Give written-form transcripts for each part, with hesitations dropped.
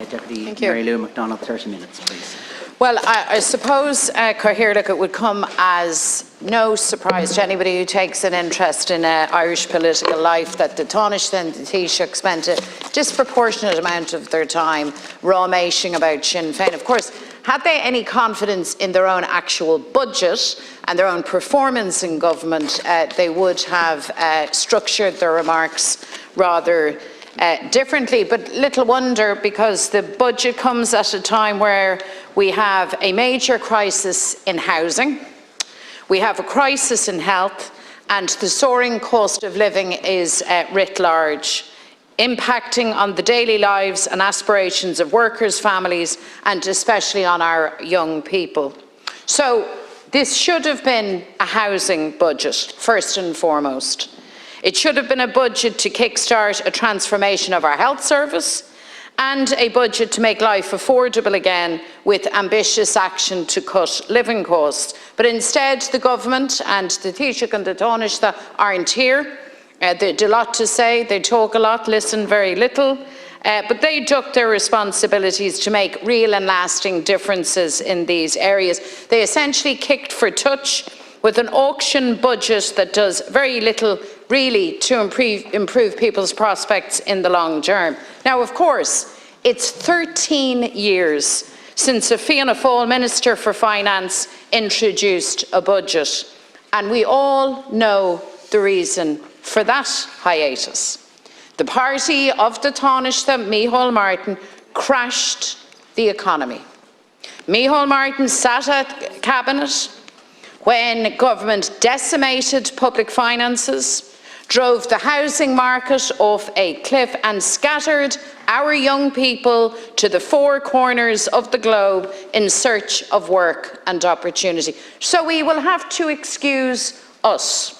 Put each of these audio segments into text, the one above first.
Deputy Mary Lou McDonald, 30 minutes, please. Well, I suppose, Cathaoirleach, it would come as no surprise to anybody who takes an interest in Irish political life that the Taoiseach and the Taoiseach spent a disproportionate amount of their time raw-mashing about Sinn Féin. Of course, had they any confidence in their own actual budget and their own performance in government, they would have structured their remarks rather differently, but little wonder, because the budget comes at a time where we have a major crisis in housing, we have a crisis in health, and the soaring cost of living is writ large, impacting on the daily lives and aspirations of workers, families, and especially on our young people. So this should have been a housing budget, first and foremost. It should have been a budget to kickstart a transformation of our health service and a budget to make life affordable again with ambitious action to cut living costs. But instead, the government and the Taoiseach and the Taoiseach aren't here. They do a lot to say, they talk a lot, listen very little, but they duck their responsibilities to make real and lasting differences in these areas. They essentially kicked for touch with an auction budget that does very little really to improve people's prospects in the long term. Now, of course, it's 13 years since a Fianna Fáil Minister for Finance introduced a budget, and we all know the reason for that hiatus. The party of the Taoiseach, Micheál Martin, crashed the economy. Micheál Martin sat at Cabinet when government decimated public finances, drove the housing market off a cliff, and scattered our young people to the four corners of the globe in search of work and opportunity. So we will have to excuse us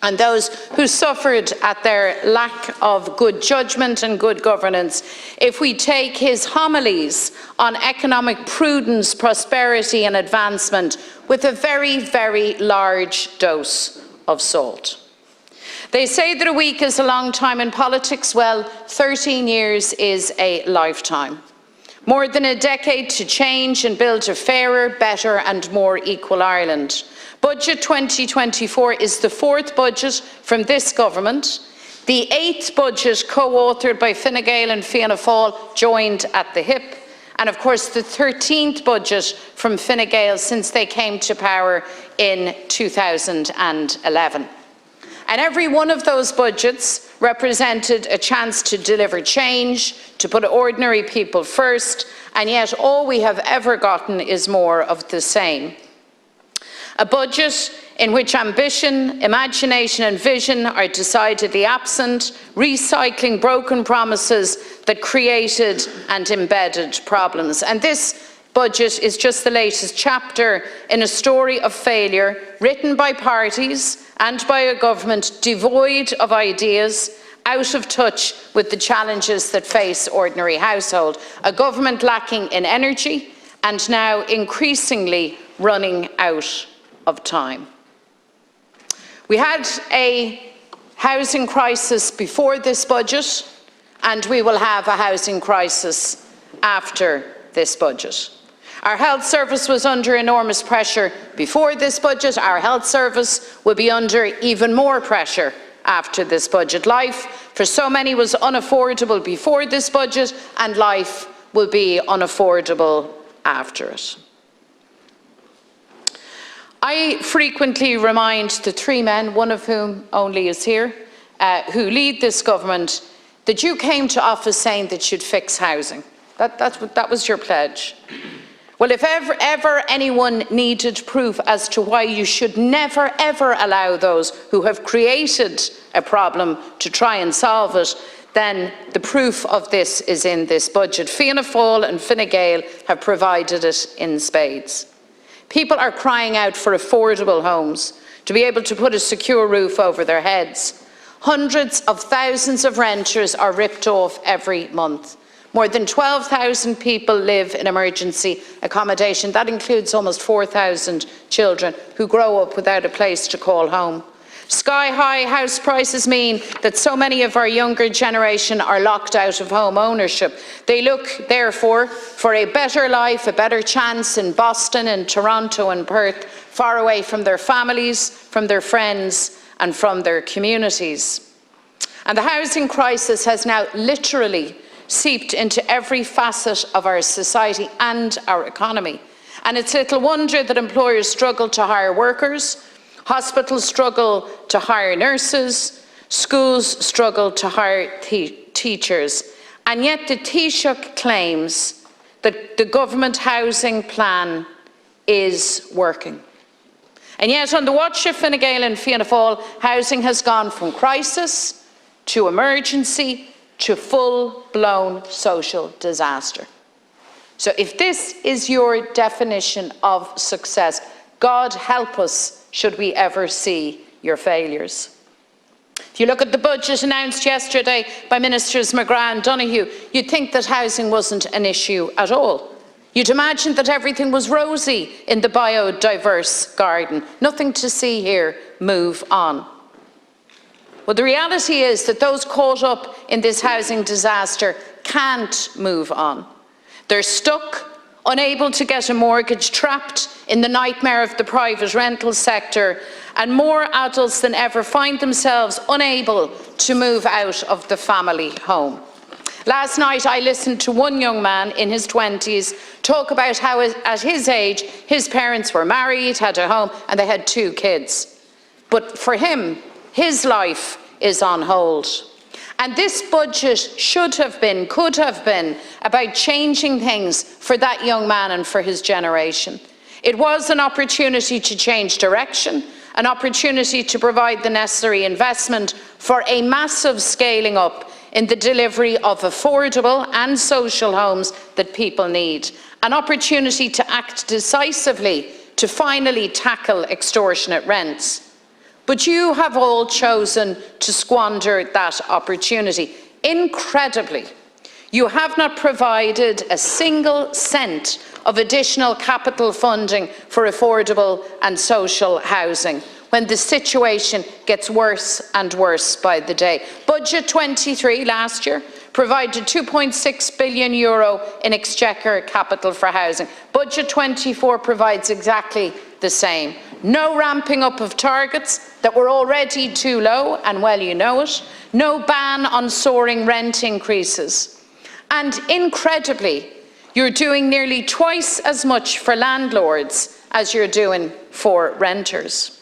and those who suffered at their lack of good judgment and good governance if we take his homilies on economic prudence, prosperity and advancement with a very, very large dose of salt. They say that a week is a long time in politics. Well, 13 years is a lifetime. More than a decade to change and build a fairer, better and more equal Ireland. Budget 2024 is the fourth budget from this government, the eighth budget co-authored by Fine Gael and Fianna Fáil, joined at the hip, and of course the 13th budget from Fine Gael since they came to power in 2011. And every one of those budgets represented a chance to deliver change, to put ordinary people first, and yet all we have ever gotten is more of the same. A budget in which ambition, imagination and vision are decidedly absent, recycling broken promises that created and embedded problems. And this budget is just the latest chapter in a story of failure written by parties and by a government devoid of ideas, out of touch with the challenges that face ordinary households, a government lacking in energy and now increasingly running out of time. We had a housing crisis before this budget, and we will have a housing crisis after this budget. Our health service was under enormous pressure before this budget. Our health service will be under even more pressure after this budget. Life for so many was unaffordable before this budget, and life will be unaffordable after it. I frequently remind the three men, one of whom only is here, who lead this government, that you came to office saying that you'd fix housing. That was your pledge. Well, if ever anyone needed proof as to why you should never, ever allow those who have created a problem to try and solve it, then the proof of this is in this budget. Fianna Fáil and Fine Gael have provided it in spades. People are crying out for affordable homes, to be able to put a secure roof over their heads. Hundreds of thousands of renters are ripped off every month. More than 12,000 people live in emergency accommodation. That includes almost 4,000 children who grow up without a place to call home. Sky-high house prices mean that so many of our younger generation are locked out of home ownership. They look, therefore, for a better life, a better chance in Boston and Toronto and Perth, far away from their families, from their friends, and from their communities. And the housing crisis has now literally seeped into every facet of our society and our economy. And it's little wonder that employers struggle to hire workers, hospitals struggle to hire nurses, schools struggle to hire teachers. And yet the Taoiseach claims that the government housing plan is working. And yet on the watch of Fine Gael and Fianna Fáil, housing has gone from crisis to emergency to full-blown social disaster. So if this is your definition of success, God help us should we ever see your failures. If you look at the budget announced yesterday by Ministers McGrath and Donoghue, you'd think that housing wasn't an issue at all. You'd imagine that everything was rosy in the biodiverse garden. Nothing to see here, move on. Well, the reality is that those caught up in this housing disaster can't move on. They're stuck, unable to get a mortgage, trapped in the nightmare of the private rental sector, and more adults than ever find themselves unable to move out of the family home. Last night I listened to one young man in his 20s talk about how at his age his parents were married, had a home, and they had 2 kids. But for him, his life is on hold. And this budget should have been, could have been, about changing things for that young man and for his generation. It was an opportunity to change direction, an opportunity to provide the necessary investment for a massive scaling up in the delivery of affordable and social homes that people need, an opportunity to act decisively to finally tackle extortionate rents. But you have all chosen to squander that opportunity. Incredibly, you have not provided a single cent of additional capital funding for affordable and social housing, when the situation gets worse and worse by the day. Budget 23 last year provided €2.6 billion in exchequer capital for housing. Budget 24 provides exactly the same. No ramping up of targets that were already too low, and well you know it. No ban on soaring rent increases. And incredibly, you're doing nearly twice as much for landlords as you're doing for renters.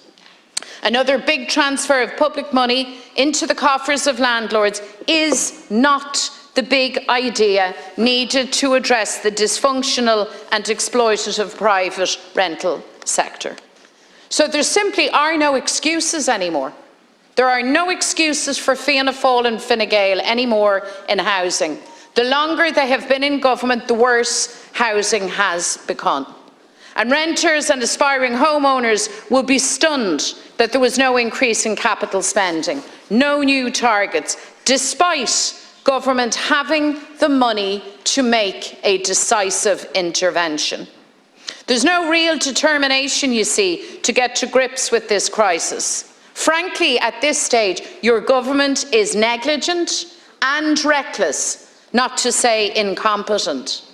Another big transfer of public money into the coffers of landlords is not the big idea needed to address the dysfunctional and exploitative private rental sector. So there simply are no excuses anymore. There are no excuses for Fianna Fáil and Fine Gael anymore in housing. The longer they have been in government, the worse housing has become. And renters and aspiring homeowners will be stunned that there was no increase in capital spending, no new targets, despite government having the money to make a decisive intervention. There's no real determination, you see, to get to grips with this crisis. Frankly, at this stage, your government is negligent and reckless, not to say incompetent.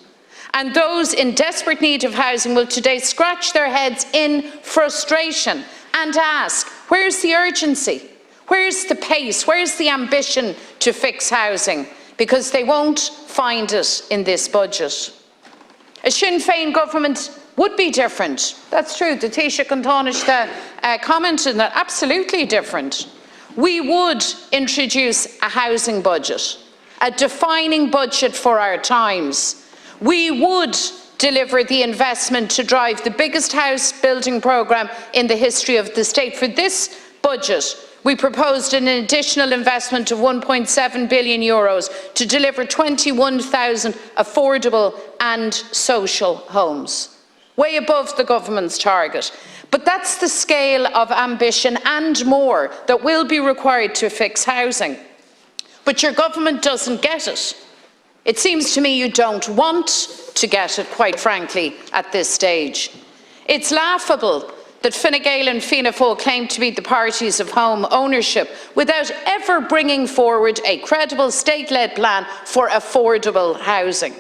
And those in desperate need of housing will today scratch their heads in frustration and ask, where's the urgency? Where's the pace? Where's the ambition to fix housing? Because they won't find it in this budget. A Sinn Féin government would be different. That's true. The Taoiseach and Taoiseach commented on that. Absolutely different. We would introduce a housing budget, a defining budget for our times. We would deliver the investment to drive the biggest house building programme in the history of the state. For this budget, we proposed an additional investment of €1.7 billion to deliver 21,000 affordable and social homes, way above the government's target. But that's the scale of ambition and more that will be required to fix housing. But your government doesn't get it. It seems to me you don't want to get it, quite frankly, at this stage. It's laughable that Fine Gael and Fianna Fáil claim to be the parties of home ownership without ever bringing forward a credible state-led plan for affordable housing.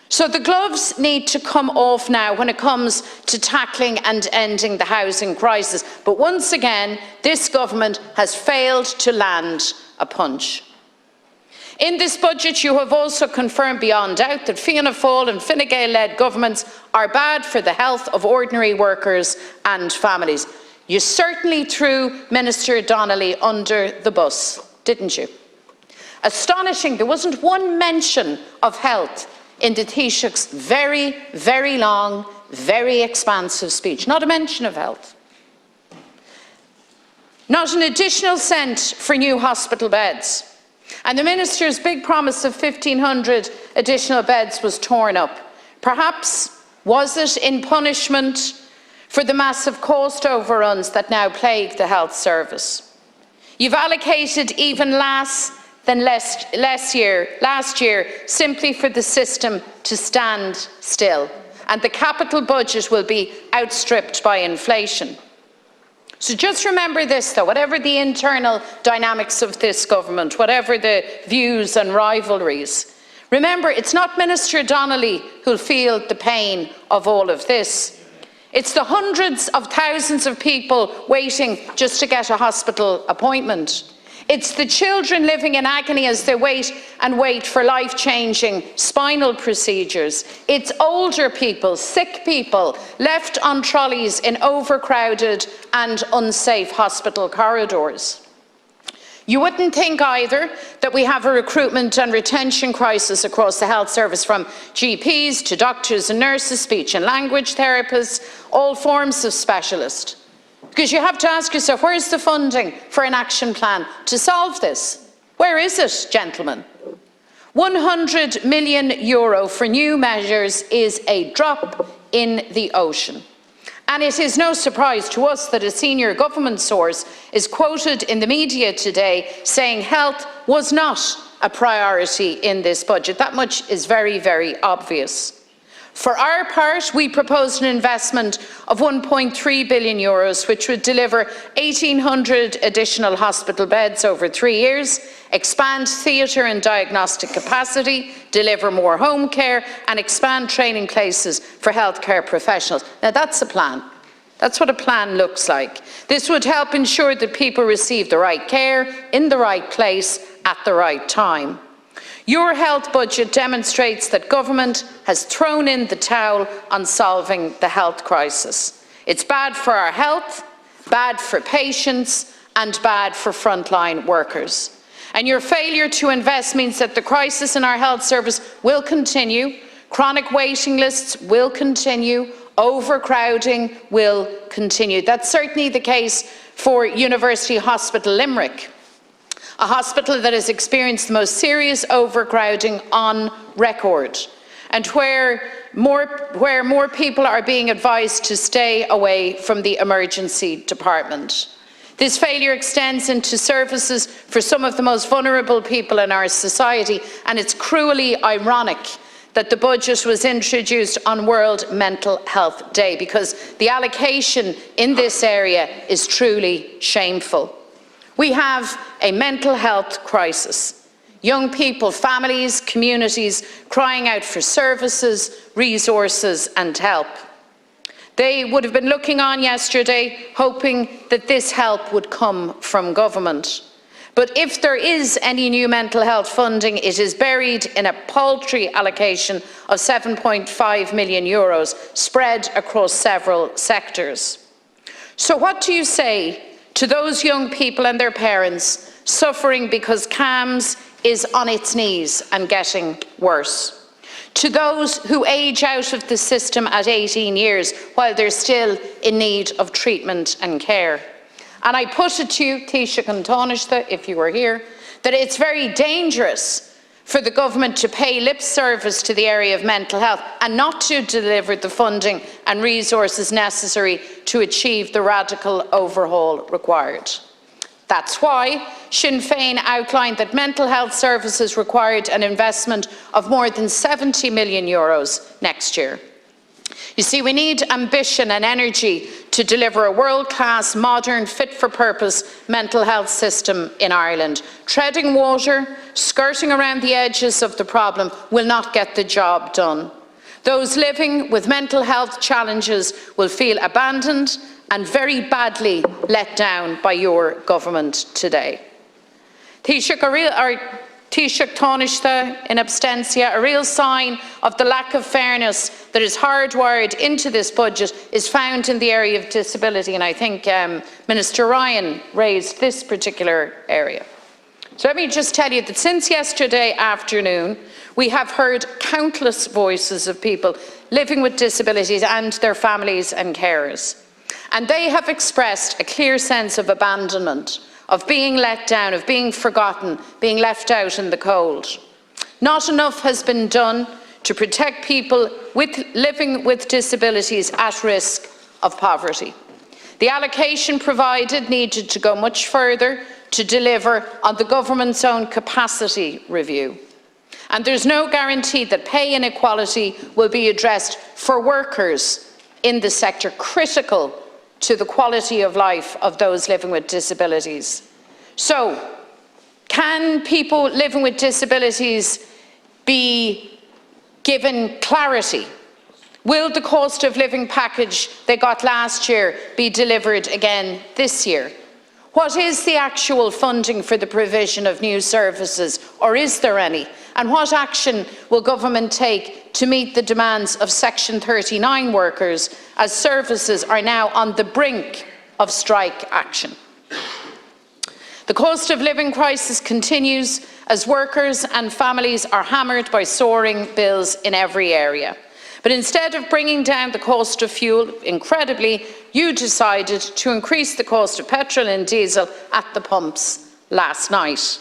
So the gloves need to come off now when it comes to tackling and ending the housing crisis. But once again, this government has failed to land a punch. In this budget, you have also confirmed beyond doubt that Fianna Fáil and Fine Gael-led governments are bad for the health of ordinary workers and families. You certainly threw Minister Donnelly under the bus, didn't you? Astonishing, there wasn't one mention of health in the Taoiseach's very, very long, very expansive speech. Not a mention of health. Not an additional cent for new hospital beds. And the Minister's big promise of 1,500 additional beds was torn up. Perhaps was it in punishment for the massive cost overruns that now plague the health service? You've allocated even less than last year simply for the system to stand still, and the capital budget will be outstripped by inflation. So just remember this though, whatever the internal dynamics of this government, whatever the views and rivalries, remember it's not Minister Donnelly who'll feel the pain of all of this. It's the hundreds of thousands of people waiting just to get a hospital appointment. It's the children living in agony as they wait for life-changing spinal procedures. It's older people, sick people, left on trolleys in overcrowded and unsafe hospital corridors. You wouldn't think either that we have a recruitment and retention crisis across the health service, from GPs to doctors and nurses, speech and language therapists, all forms of specialists. Because you have to ask yourself, where's the funding for an action plan to solve this? Where is it, gentlemen? €100 million for new measures is a drop in the ocean. And it is no surprise to us that a senior government source is quoted in the media today saying health was not a priority in this budget. That much is very, very obvious. For our part, we proposed an investment of €1.3 billion, which would deliver 1,800 additional hospital beds over 3 years, expand theatre and diagnostic capacity, deliver more home care, and expand training places for healthcare professionals. Now that's a plan. That's what a plan looks like. This would help ensure that people receive the right care in the right place at the right time. Your health budget demonstrates that government has thrown in the towel on solving the health crisis. It's bad for our health, bad for patients, and bad for frontline workers. And your failure to invest means that the crisis in our health service will continue, chronic waiting lists will continue, overcrowding will continue. That's certainly the case for University Hospital Limerick, a hospital that has experienced the most serious overcrowding on record, and where more people are being advised to stay away from the emergency department. This failure extends into services for some of the most vulnerable people in our society, and it's cruelly ironic that the budget was introduced on World Mental Health Day, because the allocation in this area is truly shameful. We have a mental health crisis. Young people, families, communities crying out for services, resources and help. They would have been looking on yesterday, hoping that this help would come from government. But if there is any new mental health funding, it is buried in a paltry allocation of €7.5 million, spread across several sectors. So what do you say to those young people and their parents suffering because CAMHS is on its knees and getting worse? To those who age out of the system at 18 years while they're still in need of treatment and care? And I put it to you, Taoiseach and Taoiseach, if you were here, that it's very dangerous for the government to pay lip service to the area of mental health and not to deliver the funding and resources necessary to achieve the radical overhaul required. That's why Sinn Féin outlined that mental health services required an investment of more than €70 million next year. You see, we need ambition and energy to deliver a world-class, modern, fit-for-purpose mental health system in Ireland. Treading water, skirting around the edges of the problem will not get the job done. Those living with mental health challenges will feel abandoned and very badly let down by your government today. Taoiseach Taoiseach in abstentia, a real sign of the lack of fairness that is hardwired into this budget is found in the area of disability, and I think Minister Ryan raised this particular area. So let me just tell you that since yesterday afternoon, we have heard countless voices of people living with disabilities and their families and carers, and they have expressed a clear sense of abandonment, of being let down, of being forgotten, being left out in the cold. Not enough has been done to protect people living with disabilities at risk of poverty. The allocation provided needed to go much further to deliver on the government's own capacity review. And there's no guarantee that pay inequality will be addressed for workers in the sector, critical to the quality of life of those living with disabilities. So, can people living with disabilities be given clarity? Will the cost of living package they got last year be delivered again this year? What is the actual funding for the provision of new services, or is there any? And what action will government take to meet the demands of Section 39 workers, as services are now on the brink of strike action? The cost of living crisis continues as workers and families are hammered by soaring bills in every area. But instead of bringing down the cost of fuel, incredibly, you decided to increase the cost of petrol and diesel at the pumps last night.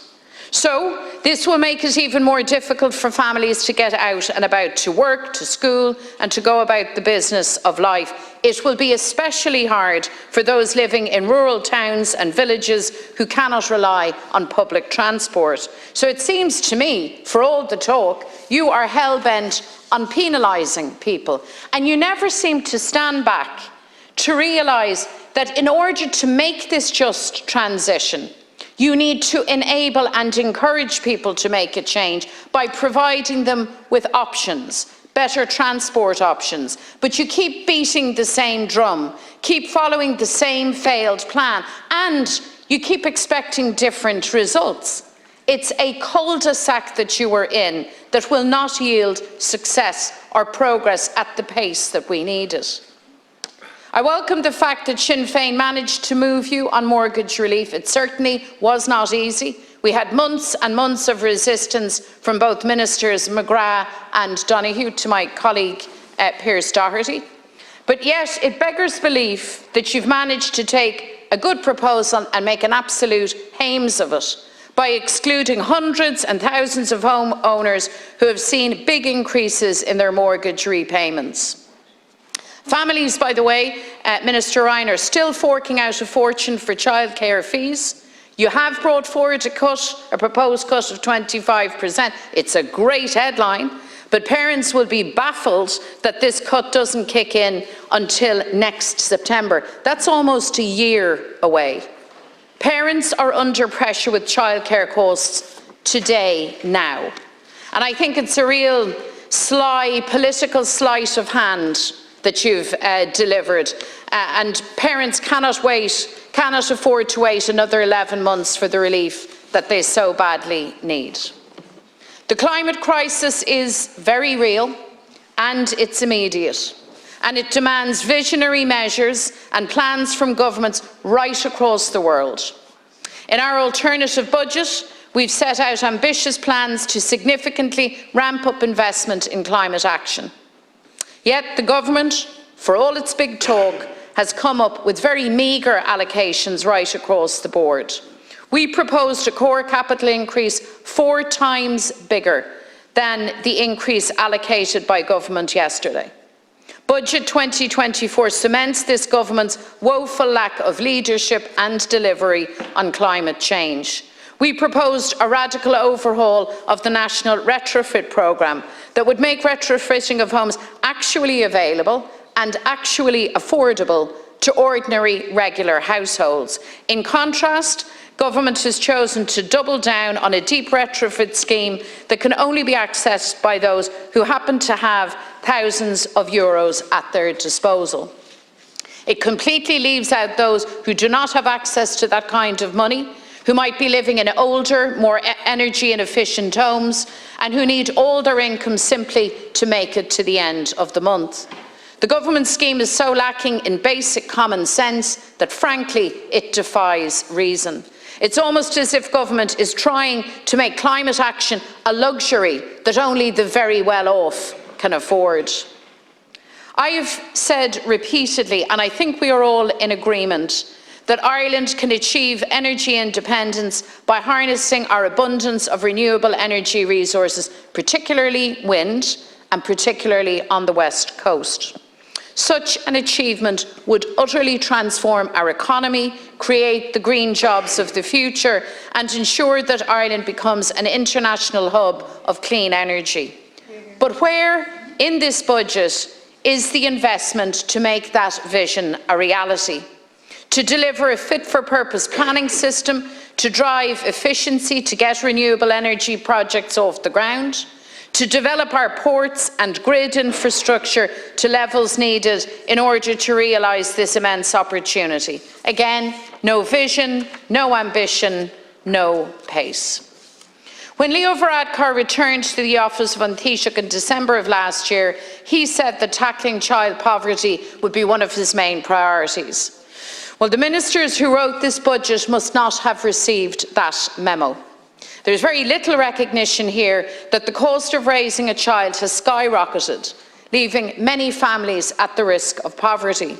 So, this will make it even more difficult for families to get out and about to work, to school, and to go about the business of life. It will be especially hard for those living in rural towns and villages who cannot rely on public transport. So it seems to me, for all the talk, you are hell-bent on penalising people. And you never seem to stand back to realise that in order to make this just transition, you need to enable and encourage people to make a change by providing them with options, better transport options. But you keep beating the same drum, keep following the same failed plan, and you keep expecting different results. It's a cul-de-sac that you are in that will not yield success or progress at the pace that we need it. I welcome the fact that Sinn Féin managed to move you on mortgage relief. It certainly was not easy. We had months and months of resistance from both Ministers McGrath and Donoghue, to my colleague Pearse Doherty. But yet it beggars belief that you've managed to take a good proposal and make an absolute hames of it by excluding hundreds and thousands of homeowners who have seen big increases in their mortgage repayments. Families, by the way, Minister Ryan, are still forking out a fortune for childcare fees. You have brought forward a proposed cut of 25%. It's a great headline, but parents will be baffled that this cut doesn't kick in until next September. That's almost a year away. Parents are under pressure with childcare costs today, now. And I think it's a real sly political sleight of hand that you've delivered, and parents cannot afford to wait another 11 months for the relief that they so badly need. The climate crisis is very real and it's immediate, and it demands visionary measures and plans from governments right across the world. In our alternative budget, we've set out ambitious plans to significantly ramp up investment in climate action. Yet the government, for all its big talk, has come up with very meagre allocations right across the board. We proposed a core capital increase 4 times bigger than the increase allocated by government yesterday. Budget 2024 cements this government's woeful lack of leadership and delivery on climate change. We proposed a radical overhaul of the National Retrofit Programme that would make retrofitting of homes actually available and actually affordable to ordinary, regular households. In contrast, government has chosen to double down on a deep retrofit scheme that can only be accessed by those who happen to have thousands of euros at their disposal. It completely leaves out those who do not have access to that kind of money, who might be living in older, more energy inefficient homes, and who need all their income simply to make it to the end of the month. The government scheme is so lacking in basic common sense that, frankly, it defies reason. It's almost as if government is trying to make climate action a luxury that only the very well-off can afford. I have said repeatedly, and I think we are all in agreement, that Ireland can achieve energy independence by harnessing our abundance of renewable energy resources, particularly wind, and particularly on the West Coast. Such an achievement would utterly transform our economy, create the green jobs of the future, and ensure that Ireland becomes an international hub of clean energy. But where in this budget is the investment to make that vision a reality? To deliver a fit-for-purpose planning system, to drive efficiency, to get renewable energy projects off the ground, to develop our ports and grid infrastructure to levels needed in order to realise this immense opportunity. Again, no vision, no ambition, no pace. When Leo Varadkar returned to the office of An Taoiseach in December of last year, he said that tackling child poverty would be one of his main priorities. Well, the ministers who wrote this budget must not have received that memo. There is very little recognition here that the cost of raising a child has skyrocketed, leaving many families at the risk of poverty.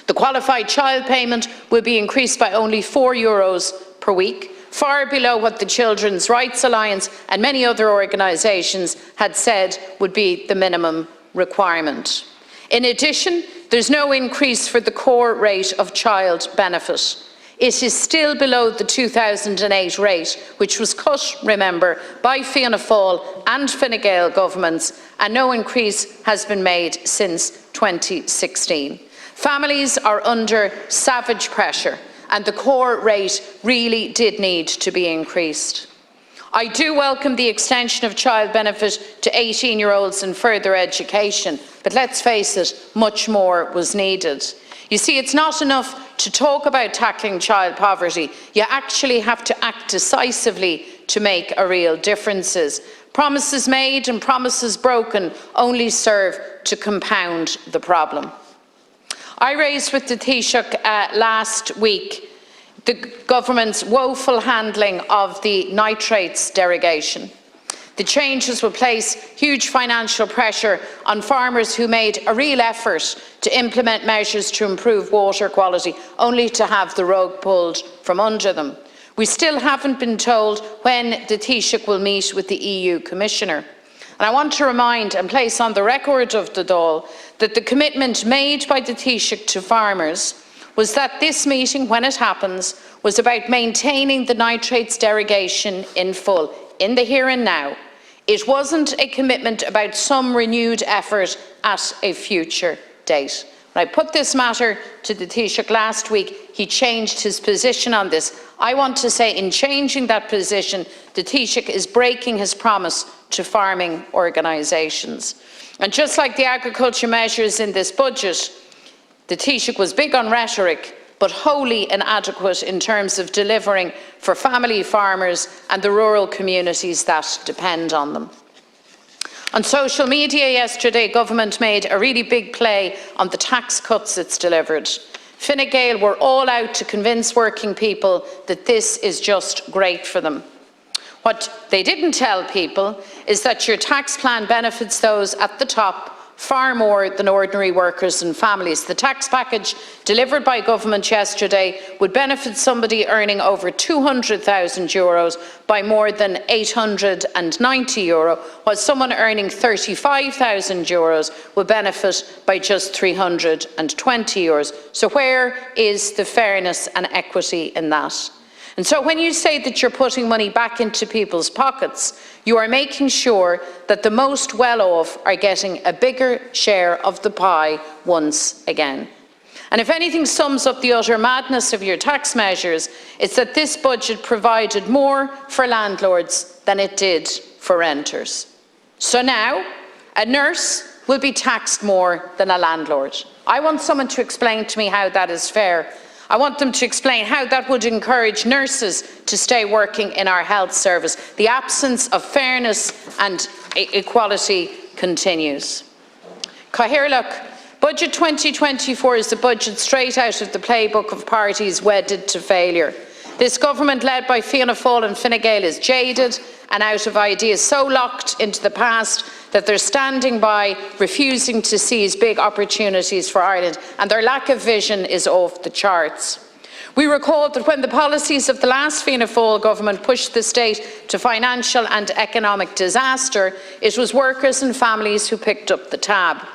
The qualified child payment will be increased by only €4 per week, far below what the Children's Rights Alliance and many other organisations had said would be the minimum requirement. In addition, there's no increase for the core rate of child benefit. It is still below the 2008 rate, which was cut, remember, by Fianna Fáil and Fine Gael governments, and no increase has been made since 2016. Families are under savage pressure, and the core rate really did need to be increased. I do welcome the extension of child benefit to 18-year-olds in further education, but let's face it, much more was needed. You see, it's not enough to talk about tackling child poverty. You actually have to act decisively to make a real difference. Promises made and promises broken only serve to compound the problem. I raised with the Taoiseach last week the government's woeful handling of the nitrates derogation. The changes will place huge financial pressure on farmers who made a real effort to implement measures to improve water quality, only to have the rug pulled from under them. We still haven't been told when the Taoiseach will meet with the EU Commissioner. And I want to remind and place on the record of the Dáil that the commitment made by the Taoiseach to farmers was that this meeting, when it happens, was about maintaining the nitrates derogation in full, in the here and now. It wasn't a commitment about some renewed effort at a future date. When I put this matter to the Taoiseach last week, he changed his position on this. I want to say, in changing that position, the Taoiseach is breaking his promise to farming organisations. And just like the agriculture measures in this budget, the Taoiseach was big on rhetoric, but wholly inadequate in terms of delivering for family farmers and the rural communities that depend on them. On social media yesterday, government made a really big play on the tax cuts it's delivered. Fine Gael were all out to convince working people that this is just great for them. What they didn't tell people is that your tax plan benefits those at the top far more than ordinary workers and families. The tax package delivered by government yesterday would benefit somebody earning over €200,000 by more than €890, while someone earning €35,000 would benefit by just €320. So where is the fairness and equity in that? And so when you say that you're putting money back into people's pockets, you are making sure that the most well-off are getting a bigger share of the pie once again. And if anything sums up the utter madness of your tax measures, it's that this budget provided more for landlords than it did for renters. So now, a nurse will be taxed more than a landlord. I want someone to explain to me how that is fair. I want them to explain how that would encourage nurses to stay working in our health service. The absence of fairness and equality continues. Cathaoirleach, Budget 2024 is the budget straight out of the playbook of parties wedded to failure. This government, led by Fianna Fáil and Fine Gael, is jaded and out of ideas, so locked into the past that they're standing by, refusing to seize big opportunities for Ireland, and their lack of vision is off the charts. We recall that when the policies of the last Fianna Fáil government pushed the state to financial and economic disaster, it was workers and families who picked up the tab.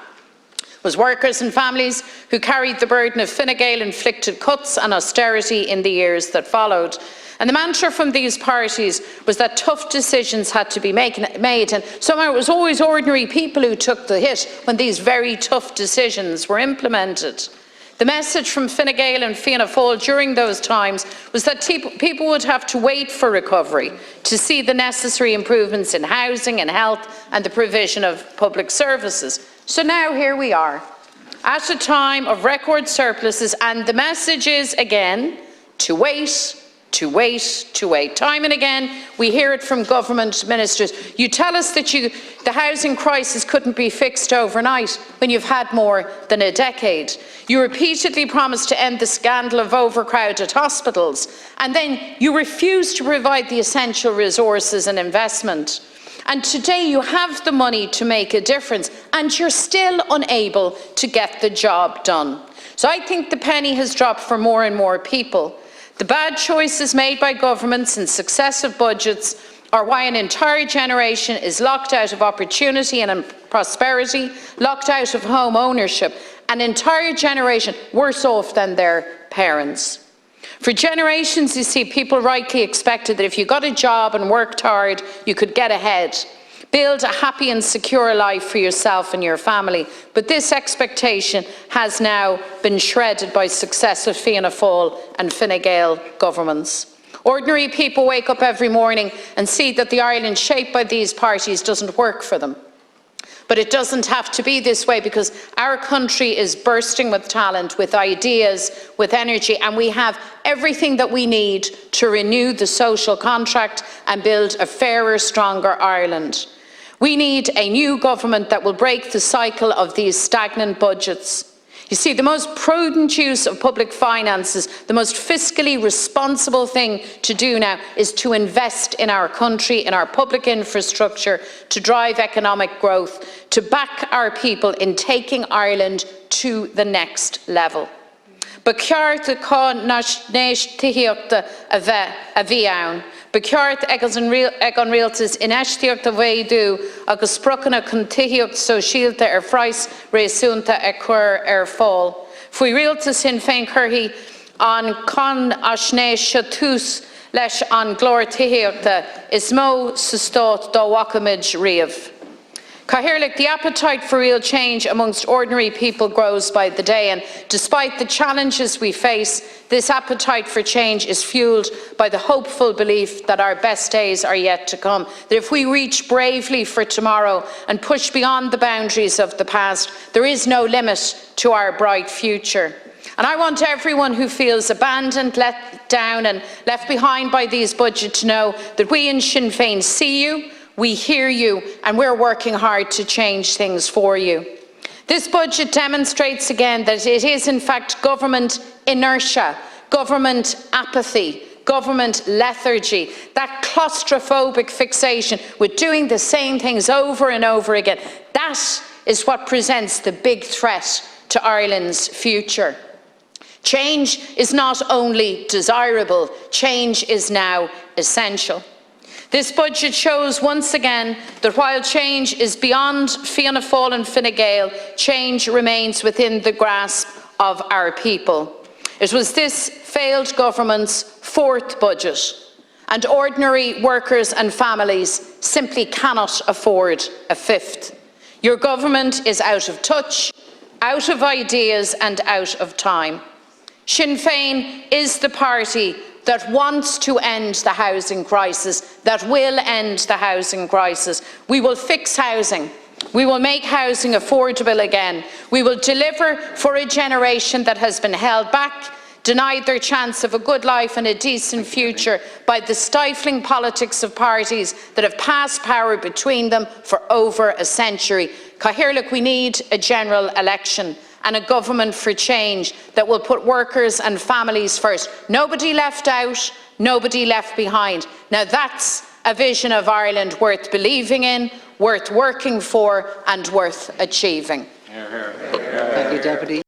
It was workers and families who carried the burden of Fine Gael-inflicted cuts and austerity in the years that followed. And the mantra from these parties was that tough decisions had to be made, and somehow it was always ordinary people who took the hit when these very tough decisions were implemented. The message from Fine Gael and Fianna Fáil during those times was that people would have to wait for recovery to see the necessary improvements in housing and health and the provision of public services. So now here we are, at a time of record surpluses, and the message is again to wait, to wait, to wait. Time and again, we hear it from government ministers. You tell us that the housing crisis couldn't be fixed overnight when you've had more than a decade. You repeatedly promised to end the scandal of overcrowded hospitals, and then you refuse to provide the essential resources and investment. And today you have the money to make a difference, and you're still unable to get the job done. So I think the penny has dropped for more and more people. The bad choices made by governments in successive budgets are why an entire generation is locked out of opportunity and prosperity, locked out of home ownership, an entire generation worse off than their parents. For generations, you see, people rightly expected that if you got a job and worked hard, you could get ahead, build a happy and secure life for yourself and your family. But this expectation has now been shredded by successive Fianna Fáil and Fine Gael governments. Ordinary people wake up every morning and see that the Ireland shaped by these parties doesn't work for them. But it doesn't have to be this way, because our country is bursting with talent, with ideas, with energy, and we have everything that we need to renew the social contract and build a fairer, stronger Ireland. We need a new government that will break the cycle of these stagnant budgets. You see, the most prudent use of public finances, the most fiscally responsible thing to do now is to invest in our country, in our public infrastructure, to drive economic growth, to back our people in taking Ireland to the next level. Ba ceart cá náis tíochta a bhí ann, ba ceart ag an rialtas in eisteocht a bhéadú agus sprochanna chun tíocht so síalta phrais réasúnta a chur fáil. Faoi rialtas sin féin curthaí an con a snéis se tús leis an glór tíochta is mó sa stát dá wachamid riamh. Cathaoirleach, the appetite for real change amongst ordinary people grows by the day, and despite the challenges we face, this appetite for change is fuelled by the hopeful belief that our best days are yet to come, that if we reach bravely for tomorrow and push beyond the boundaries of the past, there is no limit to our bright future. And I want everyone who feels abandoned, let down and left behind by these budgets to know that we in Sinn Féin see you, we hear you, and we're working hard to change things for you. This budget demonstrates again that it is in fact government inertia, government apathy, government lethargy, that claustrophobic fixation with doing the same things over and over again. That is what presents the big threat to Ireland's future. Change is not only desirable, change is now essential. This budget shows once again that while change is beyond Fianna Fáil and Fine Gael, change remains within the grasp of our people. It was this failed government's fourth budget, and ordinary workers and families simply cannot afford a fifth. Your government is out of touch, out of ideas and out of time. Sinn Féin is the party that wants to end the housing crisis, that will end the housing crisis. We will fix housing. We will make housing affordable again. We will deliver for a generation that has been held back, denied their chance of a good life and a decent future by the stifling politics of parties that have passed power between them for over a century. Cathaoirleach, we need a general election and a government for change that will put workers and families first. Nobody left out, nobody left behind. Now that's a vision of Ireland worth believing in, worth working for and worth achieving. Thank you, Deputy.